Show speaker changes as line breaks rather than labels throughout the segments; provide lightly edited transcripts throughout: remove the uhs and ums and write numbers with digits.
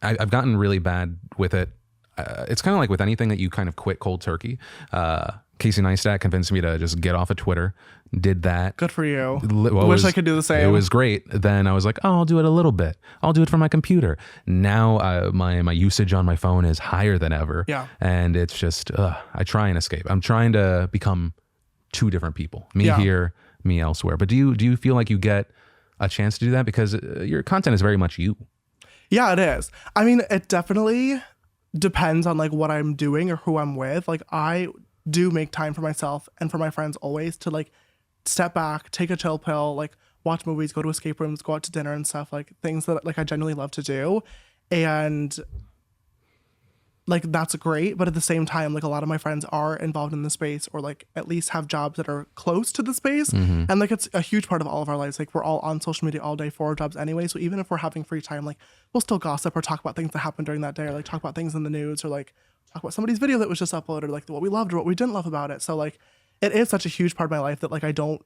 I've gotten really bad with it. It's kind of like with anything that you kind of quit cold turkey. Casey Neistat convinced me to just get off of Twitter. Did that.
Good for you. Wish I could do the same.
It was great. Then I was like, oh, I'll do it a little bit. I'll do it from my computer. Now my usage on my phone is higher than ever.
Yeah.
And it's just, I try and escape. I'm trying to become two different people. Me here, me elsewhere. But do you feel like you get a chance to do that? Because your content is very much you.
Yeah, it is. I mean, it definitely depends on like what I'm doing or who I'm with. Like I do make time for myself and for my friends always to like step back, take a chill pill, like watch movies, go to escape rooms, go out to dinner and stuff, like things that like I genuinely love to do. And like that's great, but at the same time, like a lot of my friends are involved in the space or like at least have jobs that are close to the space. And like it's a huge part of all of our lives. Like we're all on social media all day for our jobs anyway. So even if we're having free time, like we'll still gossip or talk about things that happened during that day, or like talk about things in the news, or like talk about somebody's video that was just uploaded, like what we loved or what we didn't love about it. So like it is such a huge part of my life that like I don't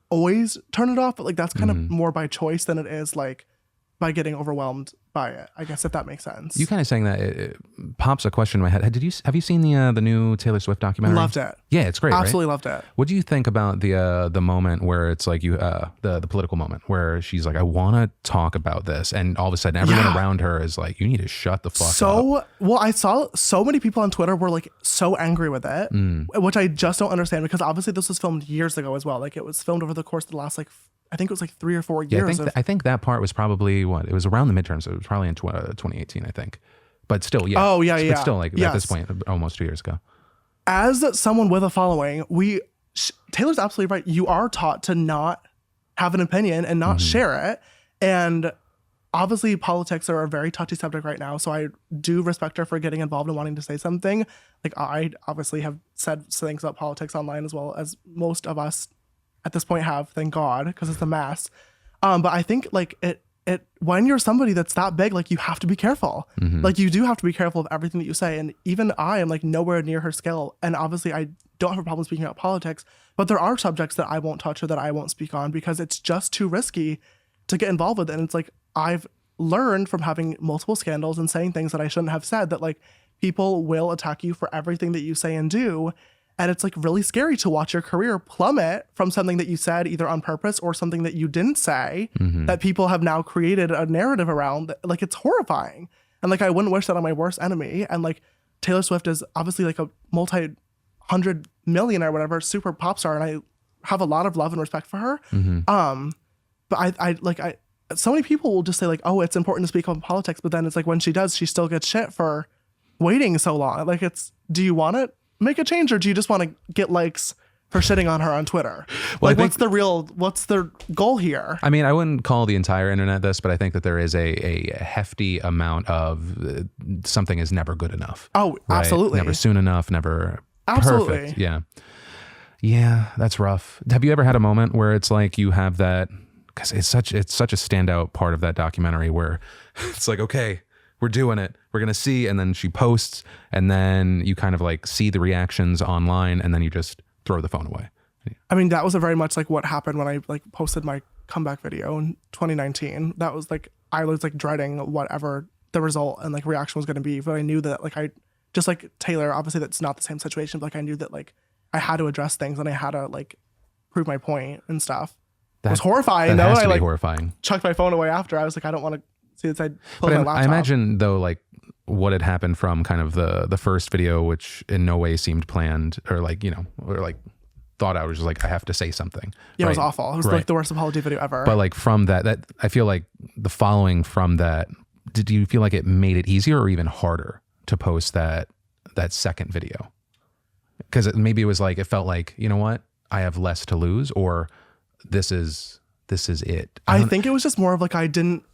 always turn it off, but like that's kind of more by choice than it is like by getting overwhelmed by it, I guess, if that makes sense.
You kind of saying that it pops a question in my head. Have you seen the new Taylor Swift documentary?
Loved it.
Yeah, it's great.
Absolutely
right?
loved it.
What do you think about the moment where it's like the political moment where she's like, I want to talk about this, and all of a sudden everyone around her is like, you need to shut the fuck up.
Well, I saw so many people on Twitter were like so angry with it, which I just don't understand, because obviously this was filmed years ago as well. Like it was filmed over the course of the last like I think it was like 3 or 4 years.
I think that part was probably it was around the midterms. So it was probably in 2018, I think. But still, yeah.
Oh, yeah, yeah.
But still, like at this point, almost 2 years ago.
As someone with a following, Taylor's absolutely right. You are taught to not have an opinion and not share it. And obviously politics are a very touchy subject right now. So I do respect her for getting involved and wanting to say something. Like I obviously have said things about politics online as well as most of us at this point have, thank God, because it's a mess. But I think like it when you're somebody that's that big, like you have to be careful. Like you do have to be careful of everything that you say. And even I am like nowhere near her scale. And obviously I don't have a problem speaking about politics, but there are subjects that I won't touch or that I won't speak on because it's just too risky to get involved with. And it's like, I've learned from having multiple scandals and saying things that I shouldn't have said that like people will attack you for everything that you say and do. And it's like really scary to watch your career plummet from something that you said either on purpose or something that you didn't say that people have now created a narrative around. Like it's horrifying. And like I wouldn't wish that on my worst enemy. And like Taylor Swift is obviously like a multi-100 million or whatever super pop star, and I have a lot of love and respect for her. But I so many people will just say like, oh, it's important to speak on politics, but then it's like when she does, she still gets shit for waiting so long. Like do you want to make a change, or do you just want to get likes for shitting on her on Twitter? Well, like what's the goal here?
I mean, I wouldn't call the entire internet this, but I think that there is a hefty amount of something is never good enough.
Oh,
right?
Absolutely.
Never soon enough, never
absolutely.
Perfect. Yeah. Yeah, that's rough. Have you ever had a moment where it's like you have that, because it's such a standout part of that documentary where it's like, okay, we're doing it. We're going to see. And then she posts, and then you kind of like see the reactions online, and then you just throw the phone away.
I mean, that was very much like what happened when I like posted my comeback video in 2019. That was like, I was like dreading whatever the result and like reaction was going to be. But I knew that like I, just like Taylor, obviously that's not the same situation. But like I knew that like I had to address things and I had to like prove my point and stuff. It was horrifying.
That has to be
like
horrifying.
Chucked my phone away after. I was like, I don't want to see this.
I imagine though, like what had happened from kind of the first video, which in no way seemed planned or like, you know, or like thought I was just like, I have to say something.
Yeah,
right?
It was awful. It was like the worst apology video ever.
But like from that I feel like the following from that, did you feel like it made it easier or even harder to post that second video? Because maybe it was like, it felt like, you know what, I have less to lose, or this is it.
I think it was just more of like, I didn't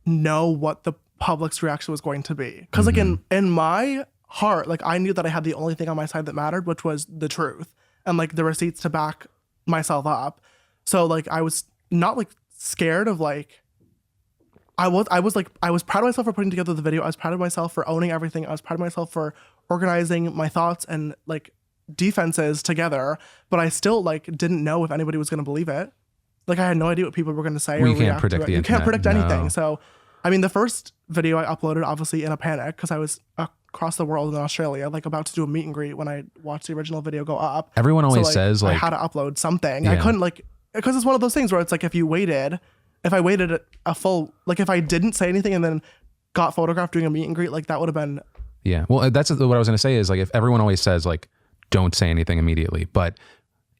know what the public's reaction was going to be. Because like in my heart, like I knew that I had the only thing on my side that mattered, which was the truth and like the receipts to back myself up. So like I was not like scared of like, I was proud of myself for putting together the video. I was proud of myself for owning everything. I was proud of myself for organizing my thoughts and like defenses together, but I still like didn't know if anybody was going to believe it. Like I had no idea what people were going to say.
Well, you can't predict the internet.
You can't predict anything. So I mean, the first video I uploaded, obviously in a panic, because I was across the world in Australia, like about to do a meet and greet when I watched the original video go up.
Everyone always says
I
like
had to upload something.
Yeah.
I couldn't because it's one of those things where it's like if I waited a full, like if I didn't say anything and then got photographed doing a meet and greet, like that would have been.
Yeah. Well, that's what I was going to say is like if everyone always says like don't say anything immediately, but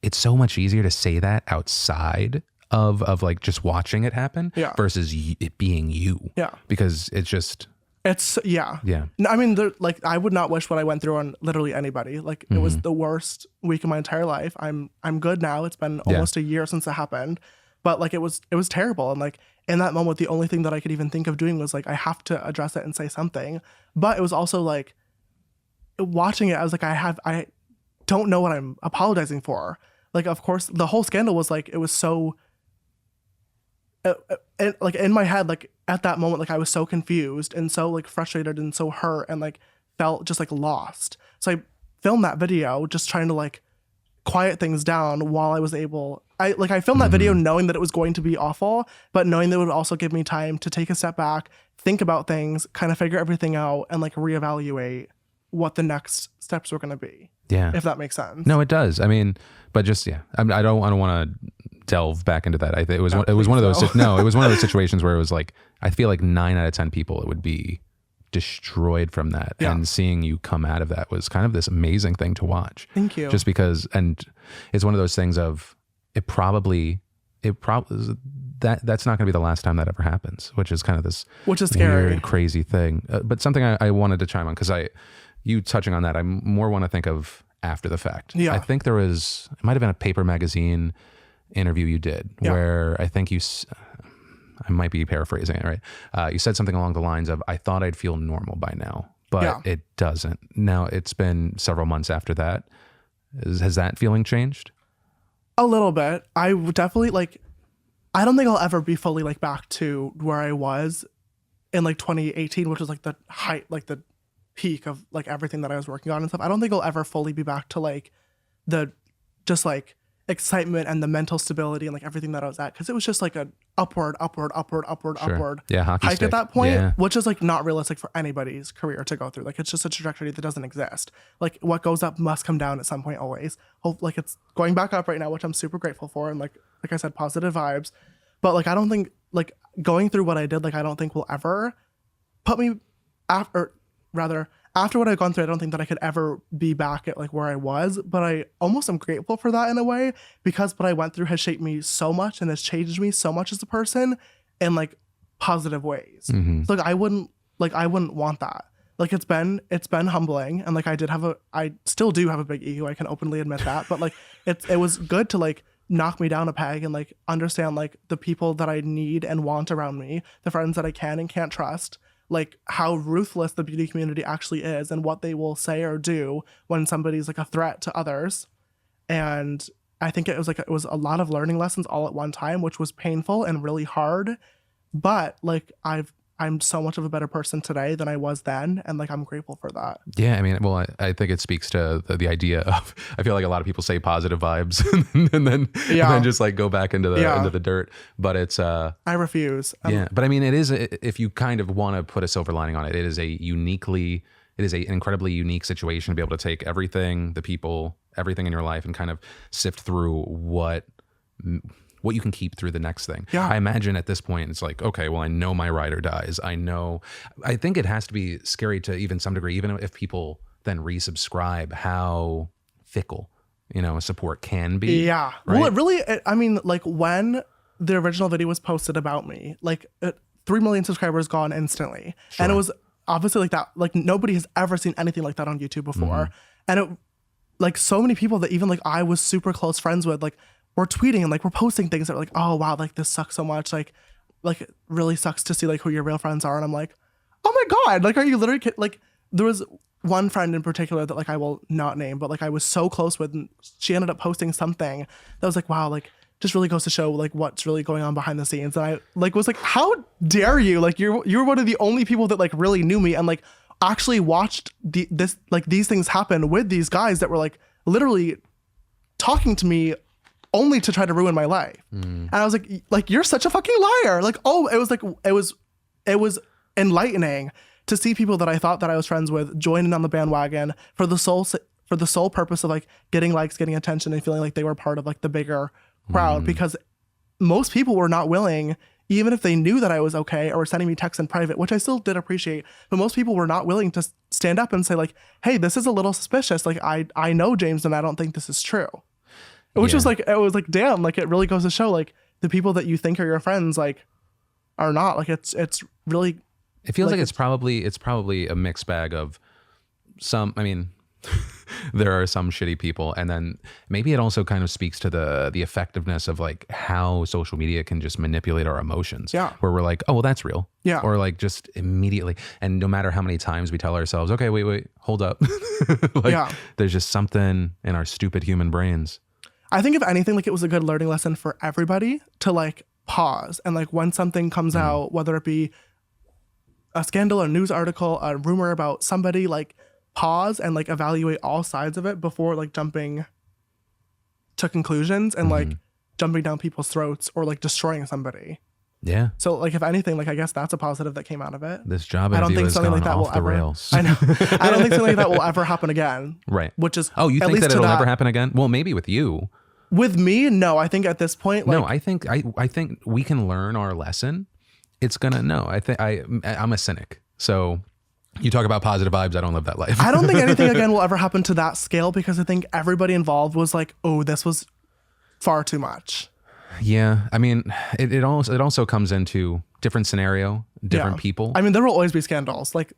it's so much easier to say that outside of like just watching it happen versus it being you.
Yeah.
Because it's
yeah.
Yeah.
I mean, like I would not wish what I went through on literally anybody. Like it was the worst week of my entire life. I'm good now. It's been almost a year since it happened, but like it was terrible. And like in that moment, the only thing that I could even think of doing was like, I have to address it and say something. But it was also like watching it, I was like, I don't know what I'm apologizing for. Like, of course, the whole scandal was like, it was so like in my head, like at that moment, like I was so confused and so like frustrated and so hurt and like felt just like lost. So I filmed that video just trying to like quiet things down while I was able. I filmed that video knowing that it was going to be awful, but knowing that it would also give me time to take a step back, think about things, kind of figure everything out, and like reevaluate what the next steps were going to be.
Yeah.
If that makes sense.
No, it does. I mean, but just, I don't want to delve back into that. It was one of those, no, it was one of those situations where it was like, I feel like 9 out of 10 people, it would be destroyed from that.
Yeah.
And seeing you come out of that was kind of this amazing thing to watch.
Thank you.
Just because, and it's one of those things of that's not going to be the last time that ever happens, which is kind of this
scary,
weird, crazy thing. But something I wanted to chime on, because you touching on that, I more want to think of after the fact.
Yeah.
I think it might have been a Paper Magazine interview you did where I think I might be paraphrasing it, right? You said something along the lines of, I thought I'd feel normal by now, but it doesn't. Now it's been several months after that. Has that feeling changed?
A little bit. I would definitely I don't think I'll ever be fully like back to where I was in like 2018, which was like the height, like the peak of like everything that I was working on and stuff. I don't think I'll ever fully be back to like the just like excitement and the mental stability and like everything that I was at, because it was just like a upward
Sure.
upward
Yeah, hockey
hike
stick.
at that point,
Yeah.
which is like not realistic for anybody's career to go through. Like it's just a trajectory that doesn't exist. Like what goes up must come down at some point always. Hope like it's going back up right now, which I'm super grateful for, and like I said, positive vibes. But like I don't think like going through what I did, like I don't think will ever put me after what I've gone through, I don't think that I could ever be back at like where I was, but I almost am grateful for that in a way, because what I went through has shaped me so much and has changed me so much as a person in like positive ways. So like I wouldn't want that. Like it's been humbling, and like I still do have a big ego. I can openly admit that, but like it was good to like knock me down a peg and like understand like the people that I need and want around me, the friends that I can and can't trust, like how ruthless the beauty community actually is and what they will say or do when somebody's like a threat to others. And I think it was a lot of learning lessons all at one time, which was painful and really hard. But like I'm so much of a better person today than I was then, and like I'm grateful for that.
Yeah, I mean, well, I think it speaks to the idea of, I feel like a lot of people say positive vibes and then just like go back into the dirt. But it's
I refuse.
But I mean, it is, if you kind of want to put a silver lining on it, it is an incredibly unique situation to be able to take everything, the people, everything in your life, and kind of sift through what you can keep through the next thing.
Yeah.
I imagine at this point, it's like, okay, well, I know my ride or dies. I think it has to be scary to even some degree, even if people then resubscribe, how fickle, support can be.
Yeah.
Right?
Well, I mean, like when the original video was posted about me, like 3 million subscribers gone instantly. Sure. And it was obviously like that, like nobody has ever seen anything like that on YouTube before. And it, like so many people that even like I was super close friends with, like, we're tweeting and like we're posting things that are like, oh wow, like this sucks so much, like it really sucks to see like who your real friends are. And I'm like, oh my god, like are you literally like, there was one friend in particular that like I will not name, but like I was so close with, and she ended up posting something that was like, wow, like just really goes to show like what's really going on behind the scenes. And I like was like, how dare you, like you're one of the only people that like really knew me and like actually watched these things happen with these guys that were like literally talking to me only to try to ruin my life. And I was like you're such a fucking liar. Like, oh, it it was enlightening to see people that I thought that I was friends with join in on the bandwagon for the sole purpose of like getting likes, getting attention, and feeling like they were part of like the bigger crowd, because most people were not willing, even if they knew that I was okay or were sending me texts in private, which I still did appreciate, but most people were not willing to stand up and say like, hey, this is a little suspicious. Like I know James and I don't think this is true. Which was like, it was like, damn, like it really goes to show like the people that you think are your friends, like are not. Like it's really,
it feels like it's probably a mixed bag of some, I mean, there are some shitty people, and then maybe it also kind of speaks to the effectiveness of like how social media can just manipulate our emotions.
Yeah.
Where we're like, oh, well, that's real.
Yeah.
Or like just immediately, and no matter how many times we tell ourselves, okay, wait, hold up. Like there's just something in our stupid human brains.
I think if anything, like it was a good learning lesson for everybody to like pause, and like when something comes out, whether it be a scandal, a news article, a rumor about somebody, like pause and like evaluate all sides of it before like jumping to conclusions and like jumping down people's throats or like destroying somebody.
Yeah.
So like if anything, like I guess that's a positive that came out of it.
This job interview has gone off the rails.
I know. I don't think something like that will ever happen again.
Right.
Which is
you think that it'll never happen again? Well, maybe with you.
With me, no. I think at this point, like,
no. I think we can learn our lesson. It's gonna I'm a cynic, so. You talk about positive vibes. I don't live that life.
I don't think anything again will ever happen to that scale, because I think everybody involved was like, oh, this was far too much.
Yeah. I mean, it also comes into different scenario, different people.
I mean, there will always be scandals. Like,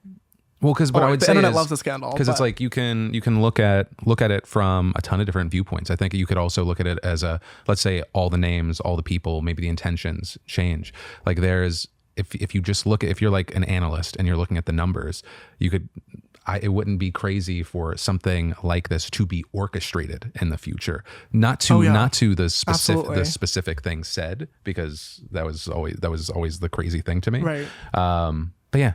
well, because what I would say
internet
is,
loves a scandal.
Because it's like you can look at it from a ton of different viewpoints. I think you could also look at it as let's say all the names, all the people, maybe the intentions change. Like there's, if you just look at, if you're like an analyst and you're looking at the numbers, it wouldn't be crazy for something like this to be orchestrated in the future, not to the specific thing said, because that was always the crazy thing to me.
Right.
But yeah,